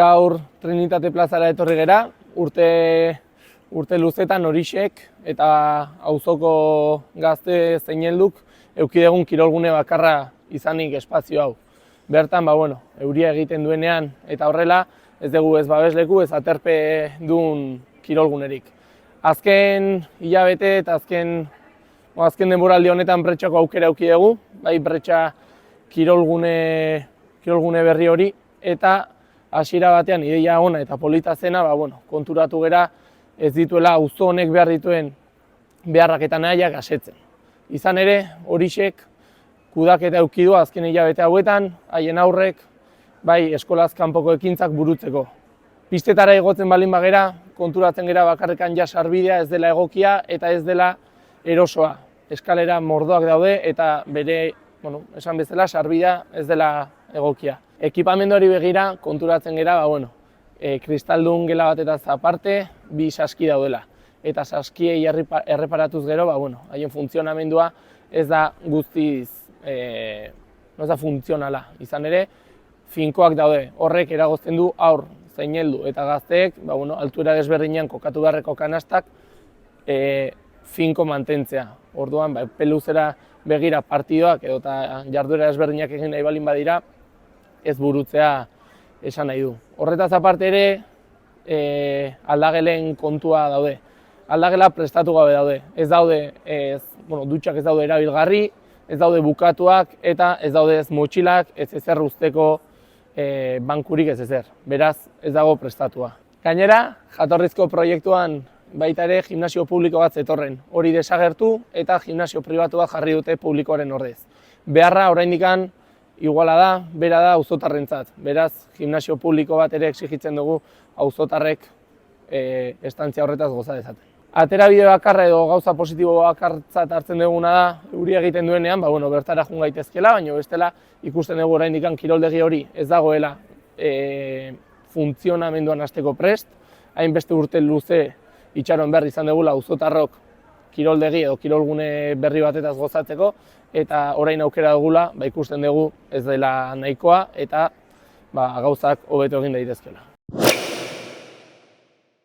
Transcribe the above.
Gaur Trinitate plazara etorri gera, urte luzetan Orixek eta auzoko gazte zein helduk eduki dugun kirolgune bakarra izanik espazio hau. Bertan, euria egiten duenean eta horrela ez dugu ez babesleku ez aterpe duen kirolgunerik. Azken hilabete eta azken denboraldi honetan Bretxako aukera eduki dugu, bai Bretxa kirolgune berri hori, eta hasiera batean ideia ona eta polita zena, konturatu gera ez dituela auzo honek behar dituen beharrak eta nahiak asetzen. Izan ere, Orixek kudaketa eduki du azken hilabete hauetan, haien aurrek, bai eskolaz kanpoko ekintzak burutzeko. Pistetara igotzen baldin bagera, konturatzen gera bakarrekan ja sarbidea ez dela egokia eta ez dela erosoa. Eskalera mordoak daude eta bere, esan bezala, sarbidea ez dela egokia. Ekipamenduari begira konturatzen gera, kristaldun gela batetaz aparte, bi saski daudela. Eta saskiei erreparatuz gero, haien funtzionamendua ez da guztiz, ez da funtzionala. Izan ere, finkoak daude. Horrek eragozten du aur, zein heldu eta gazteek, altuera desberdinean kokatu beharreko kanastak finko mantentzea. Orduan, peluzera begira partidoak edo jarduera desberdinak egin nahi balin badira, ez burutzea esan nahi du. Horretaz aparte ere, aldagelen kontua daude. Aldagela prestatu gabe daude. Ez daude, dutxak ez daude erabilgarri, ez daude bukatuak eta ez daude ez motxilak, ez ezer usteko bankurik ez ezer. Beraz, ez dago prestatua. Gainera, jatorrizko proiektuan baita ere gimnasio publiko bat zetorren. Hori desagertu eta gimnasio pribatu bat jarri dute publikoaren ordez. Beharra oraindikan iguala da, bera da auzotarrentzat. Beraz, gimnasio publiko bat ere exigitzen dugu auzotarrek estantzia horretaz goza dezaten. Aterabide bakarra edo gauza positibo bakartzat hartzen duguna da, euria egiten duenean, bertara joan gaitezkela, baina bestela ikusten dugu oraindikan kiroldegi hori ez dagoela funtzionamenduan hasteko prest, hainbeste urte luze itxaron behar izan dugula auzotarrok kiroldegi edo kirolgune berri batetaz gozatzeko, eta orain aukera dugula ikusten dugu ez dela nahikoa eta gauzak hobeto egin daitezkeela.